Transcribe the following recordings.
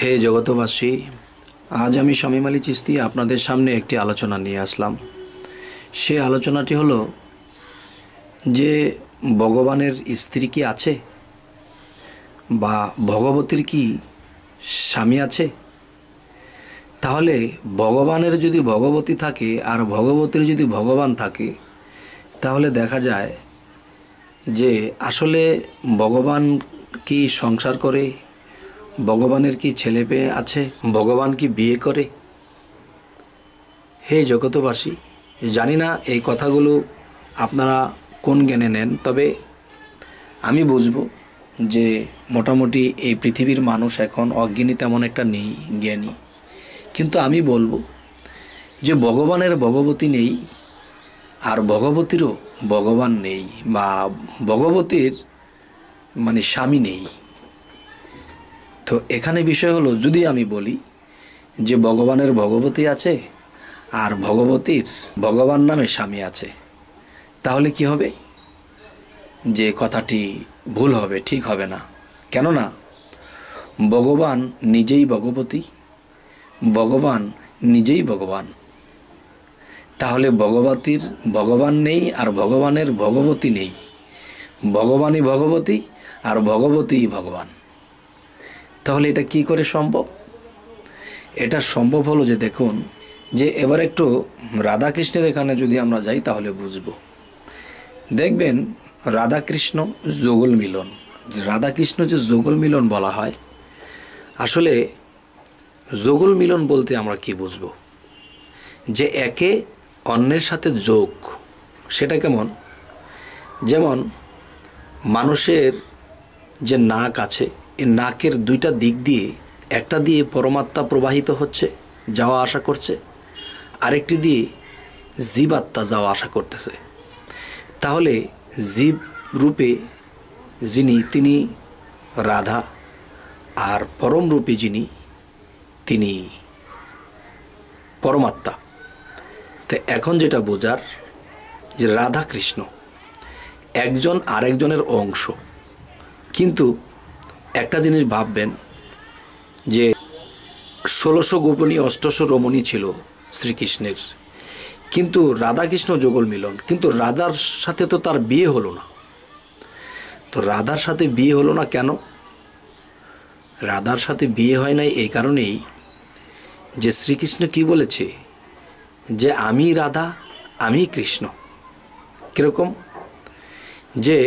হে জগতবাসী, আজ আমি শামীম আলী চিশতি আপনাদের সামনে একটি আলোচনা নিয়ে আসলাম। সে আলোচনাটি হলো যে ভগবানের স্ত্রী কি আছে বা ভগবতীর কি স্বামী আছে? তাহলে ভগবানের যদি ভগবতী থাকে আর ভগবতীর যদি ভগবান থাকে, তাহলে দেখা যায় যে আসলে ভগবান কি সংসার করে, ভগবানের কি ছেলে পেয়ে আছে, ভগবান কি বিয়ে করে? হে জগতবাসী, জানি না এই কথাগুলো আপনারা কোন জ্ঞানে নেন, তবে আমি বুঝব যে মোটামুটি এই পৃথিবীর মানুষ এখন অজ্ঞানী তেমন একটা নেই, জ্ঞানী। কিন্তু আমি বলবো যে ভগবানের ভগবতী নেই আর ভগবতীরও ভগবান নেই, বা ভগবতীর স্বামী নেই। তো এখানে বিষয় হলো, যদি আমি বলি যে ভগবানের ভগবতী আছে আর ভগবতীর ভগবান নামে স্বামী আছে, তাহলে কি হবে? যে কথাটি ভুল হবে, ঠিক হবে না। কেননা ভগবান নিজেই ভগবতী, ভগবান নিজেই ভগবান। তাহলে ভগবতীর ভগবান নেই আর ভগবানের ভগবতী নেই, ভগবানই ভগবতী আর ভগবতীই ভগবান। তাহলে এটা কি করে সম্ভব? এটা সম্ভব হলো যে, দেখুন যে এবার একটু রাধাকৃষ্ণের এখানে যদি আমরা যাই তাহলে বুঝব। দেখবেন রাধাকৃষ্ণ যুগল মিলন, রাধাকৃষ্ণ যে যুগল মিলন বলা হয়, আসলে যুগল মিলন বলতে আমরা কি বুঝব? যে একে অন্যের সাথে যোগ। সেটা কেমন? যেমন মানুষের যে নাক আছে, এই নাকের দুইটা দিক দিয়ে, একটা দিয়ে পরমাত্মা প্রবাহিত হচ্ছে, যাওয়া আসা করছে, আরেকটি দিয়ে জীবাত্মা যাওয়া আসা করতেছে। তাহলে জীব রূপে যিনি, তিনি রাধা, আর পরম রূপে যিনি, তিনি পরমাত্মা। তো এখন যেটা বোঝার, যে রাধা কৃষ্ণ একজন আরেকজনের অংশ। কিন্তু একটা জিনিস ভাববেন যে 1600 গোপনী 800 রমণী ছিল শ্রীকৃষ্ণের, কিন্তু রাধাকৃষ্ণ যুগল মিলন। কিন্তু রাধার সাথে তো তার বিয়ে হলো না। তো রাধার সাথে বিয়ে হলো না কেন? রাধার সাথে বিয়ে হয় নাই এই কারণেই যে শ্রীকৃষ্ণ কি বলেছে, যে আমি রাধা, আমি কৃষ্ণ। কীরকম? যে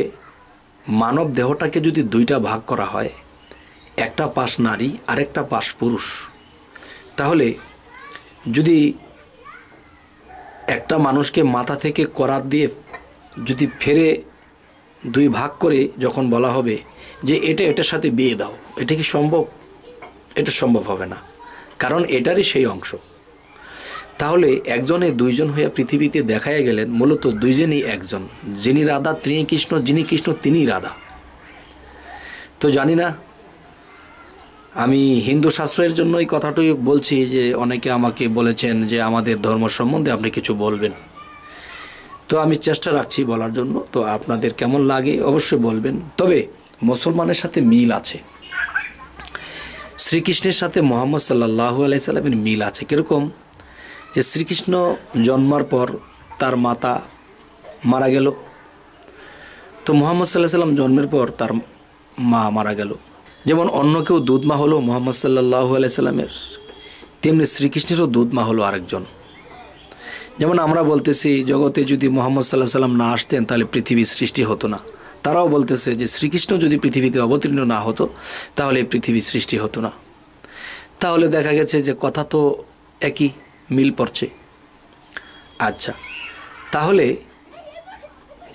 মানব দেহটাকে যদি দুইটা ভাগ করা হয়, একটা পাশ নারী আরেকটা পাশ পুরুষ, তাহলে যদি একটা মানুষকে মাথা থেকে করাত দিয়ে যদি ফেরে দুই ভাগ করে যখন বলা হবে যে এটা এটার সাথে বিয়ে দাও, এটা কি সম্ভব? এটা সম্ভব হবে না, কারণ এটারই সেই অংশ। তাহলে একজনে দুইজন হয়ে পৃথিবীতে দেখায় গেলেন, মূলত দুইজনই একজন। যিনি রাধা তিনি কৃষ্ণ, যিনি কৃষ্ণ তিনি রাধা। তো জানি না, আমি হিন্দু শাস্ত্রের জন্য এই কথাটাই বলছি, যে অনেকে আমাকে বলেছেন যে আমাদের ধর্ম সম্বন্ধে আপনি কিছু বলবেন। তো আমি চেষ্টা রাখছি বলার জন্য। তো আপনাদের কেমন লাগে অবশ্যই বলবেন। তবে মুসলমানের সাথে মিল আছে, শ্রীকৃষ্ণের সাথে মোহাম্মদ সাল্লাল্লাহু আলাইহি সাল্লামের মিল আছে। কীরকম? যে শ্রীকৃষ্ণ জন্মার পর তার মাতা মারা গেল, তো মোহাম্মদ সাল্লাল্লাহু আলাইহি সাল্লাম জন্মের পর তার মা মারা গেল। যেমন অন্য কেউ দুধ মা হলো মোহাম্মদ সাল্লাল্লাহু আলাইহি সাল্লামের, তেমনি শ্রীকৃষ্ণেরও দুধ মা হলো আরেকজন। যেমন আমরা বলতেছি জগতে যদি মোহাম্মদ সাল্লাল্লাহু আলাইহি সাল্লাম না আসতেন তাহলে পৃথিবীর সৃষ্টি হতো না। তারাও বলতেছে যে শ্রীকৃষ্ণ যদি পৃথিবীতে অবতীর্ণ না হতো তাহলে পৃথিবীর সৃষ্টি হতো না। তাহলে দেখা গেছে যে কথা তো একই, মিল পড়ছে। আচ্ছা, তাহলে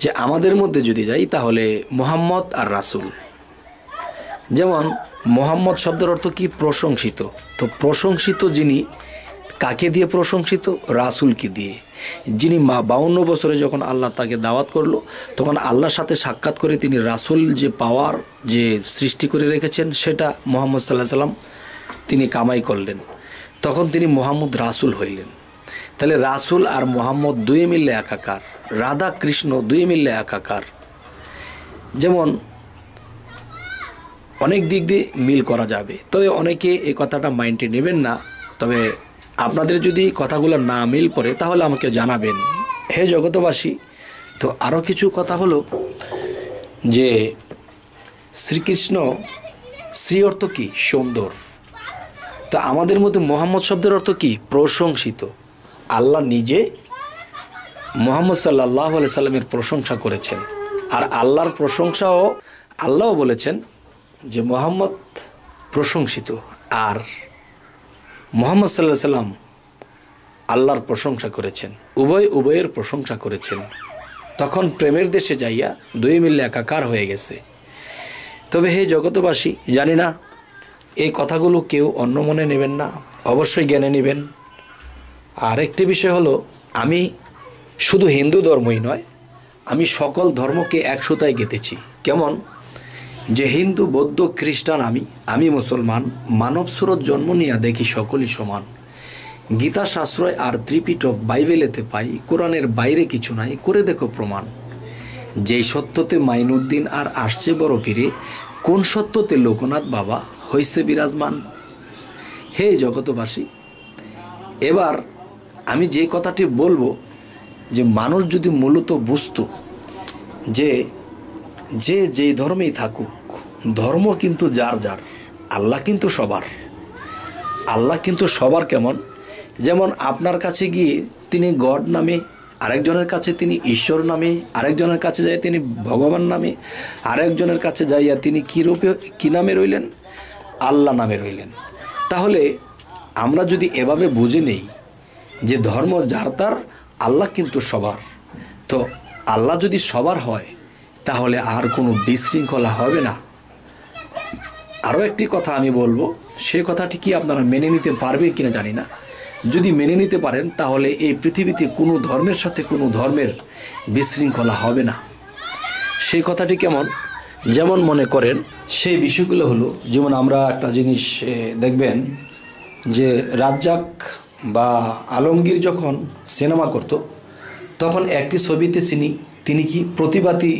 যে আমাদের মধ্যে যদি যাই, তাহলে মোহাম্মদ আর রাসূল, যেমন মোহাম্মদ শব্দের অর্থ কি? প্রশংসিত। তো প্রশংসিত যিনি, কাকে দিয়ে প্রশংসিত? রাসূলকে দিয়ে। যিনি 52 বছরে যখন আল্লাহ তাকে দাওয়াত করলো, তখন আল্লাহর সাথে সাক্ষাৎ করে তিনি রাসূল যে পাওয়ার যে সৃষ্টি করে রেখেছেন, সেটা মোহাম্মদ সাল্লাল্লাহু আলাইহি সাল্লাম তিনি কামাই করলেন, তখন তিনি মোহাম্মদ রাসূল হইলেন। তাহলে রাসূল আর মোহাম্মদ দুই মিললে একাকার, রাধা কৃষ্ণ দুই মিললে একাকার। যেমন অনেক দিক দিয়ে মিল করা যাবে। তবে অনেকে এই কথাটা মাইন্ডে নেবেন না। তবে আপনাদের যদি কথাগুলো না মিল পড়ে তাহলে আমাকে জানাবেন। হে জগতবাসী, তো আরও কিছু কথা হলো যে শ্রীকৃষ্ণ, শ্রী অর্থ কী? সুন্দর। তো আমাদের মধ্যে মোহাম্মদ শব্দের অর্থ কী? প্রশংসিত। আল্লাহ নিজে মুহাম্মদ সাল্লাল্লাহু আলাইহি সাল্লামের প্রশংসা করেছেন। আর আল্লাহর প্রশংসাও আল্লাহও বলেছেন যে মুহাম্মদ প্রশংসিত, আর মুহাম্মদ সাল্লাল্লাহু আলাইহি সাল্লাম আল্লাহর প্রশংসা করেছেন, উভয়ের প্রশংসা করেছেন। তখন প্রেমের দেশে যাইয়া দুই মিলে একাকার হয়ে গেছে। তবে হে জগতবাসী, জানি না এই কথাগুলো কেউ অন্য মনে নেবেন না, অবশ্যই জ্ঞানে নেবেন। আর একটি বিষয় হলো, আমি শুধু হিন্দু ধর্মই নয়, আমি সকল ধর্মকে এক সুতায় গেঁথেছি। কেমন? যে হিন্দু, বৌদ্ধ, খ্রিস্টান আমি মুসলমান, মানব সুরত জন্ম নিয়ে দেখি সকলই সমান। গীতা শাস্ত্রয় আর ত্রিপিটক বাইবেলেতে পাই, কোরআনের বাইরে কিছু নাই, করে দেখো প্রমাণ। যেই সত্যতে মাইনুদ্দিন আর আসছে বড় পীরে, কোন সত্যতে লোকনাথ বাবা হইছে বিরাজমান। হে জগতবাসী, এবার আমি যে কথাটি বলবো, যে মানুষ যদি মূলত বুঝতো যে যেই ধর্মেই থাকুক, ধর্ম কিন্তু যার যার, আল্লাহ কিন্তু সবার। আল্লাহ কিন্তু সবার। কেমন? যেমন আপনার কাছে গিয়ে তিনি গড নামে, আরেকজনের কাছে তিনি ঈশ্বর নামে, আরেকজনের কাছে যাই তিনি ভগবান নামে, আরেকজনের কাছে যাইয়া তিনি কী নামে রইলেন? আল্লাহ নামে রইলেন। তাহলে আমরা যদি এভাবে বুঝে নেই যে ধর্ম যার তার, আল্লাহ কিন্তু সবার, তো আল্লাহ যদি সবার হয় তাহলে আর কোনো বিশৃঙ্খলা হবে না। আরও একটি কথা আমি বলবো, সে কথাটি কি আপনারা মেনে নিতে পারবেন কিনা জানি না। যদি মেনে নিতে পারেন তাহলে এই পৃথিবীতে কোনো ধর্মের সাথে কোনো ধর্মের বিশৃঙ্খলা হবে না। সেই কথাটি কেমন? যেমন মনে করেন, সেই বিষয়গুলো হলো, যেমন আমরা একটা জিনিস দেখবেন যে রাজ্জাক বা আলমগীর যখন সিনেমা করত, তখন একটি ছবিতে তিনি কি প্রতিবাদী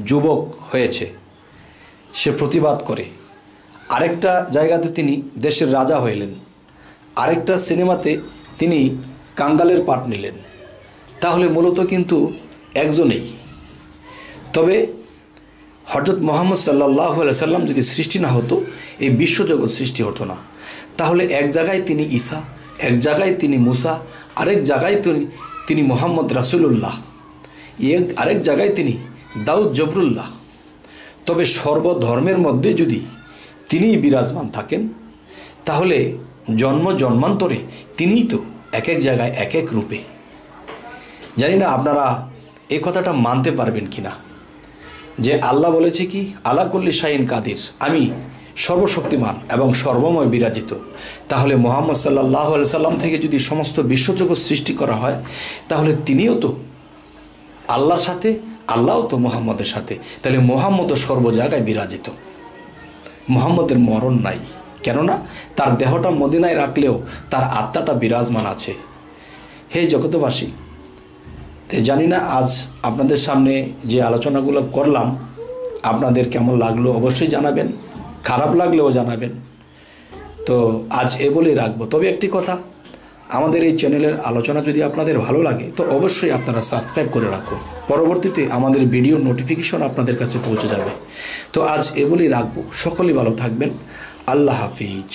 যুবক হয়েছে, সে প্রতিবাদ করে। আরেকটা জায়গাতে তিনি দেশের রাজা হইলেন, আরেকটা সিনেমাতে তিনি কাঙ্গালের পাঠ নিলেন। তাহলে মূলত কিন্তু একজনেই। তবে হযরত মুহাম্মদ সাল্লাল্লাহু আলাইহি সাল্লাম যদি সৃষ্টি না হতো, এই বিশ্বজগৎ সৃষ্টি হতো না। তাহলে এক জায়গায় তিনি ঈসা, এক জায়গায় তিনি মুসা, আরেক জায়গায় তিনি মুহাম্মদ রাসূলুল্লাহ, আরেক জায়গায় তিনি দাউদ জবরুল্লাহ। তবে সর্বধর্মের মধ্যে যদি তিনিই বিরাজমান থাকেন, তাহলে জন্মান্তরে তিনিই তো এক এক জায়গায় এক এক রূপে। জানি না আপনারা এই কথাটা মানতে পারবেন কিনা, যে আল্লাহ বলেছে কি, আলা কুল্লি শাইইন কাদির, আমি সর্বশক্তিমান এবং সর্বময় বিরাজিত। তাহলে মুহাম্মদ সাল্লাল্লাহু আলাইহি সাল্লাম থেকে যদি সমস্ত বিশ্বজগৎ সৃষ্টি করা হয়, তাহলে তিনিও তো আল্লাহর সাথে, আল্লাহও তো মুহাম্মদের সাথে। তাহলে মুহাম্মদও সর্ব জায়গায় বিরাজিত। মুহাম্মদের মরণ নাই, কেননা তার দেহটা মদিনায় রাখলেও তার আত্মাটা বিরাজমান আছে। হে জগতবাসী, জানি না আজ আপনাদের সামনে যে আলোচনাগুলো করলাম আপনাদের কেমন লাগলো অবশ্যই জানাবেন, খারাপ লাগলেও জানাবেন। তো আজ এ বলেই রাখবো। তবে একটি কথা, আমাদের এই চ্যানেলের আলোচনা যদি আপনাদের ভালো লাগে তো অবশ্যই আপনারা সাবস্ক্রাইব করে রাখুন, পরবর্তীতে আমাদের ভিডিও নোটিফিকেশন আপনাদের কাছে পৌঁছে যাবে। তো আজ এ বলেই রাখবো। সকলেই ভালো থাকবেন। আল্লাহ হাফিজ।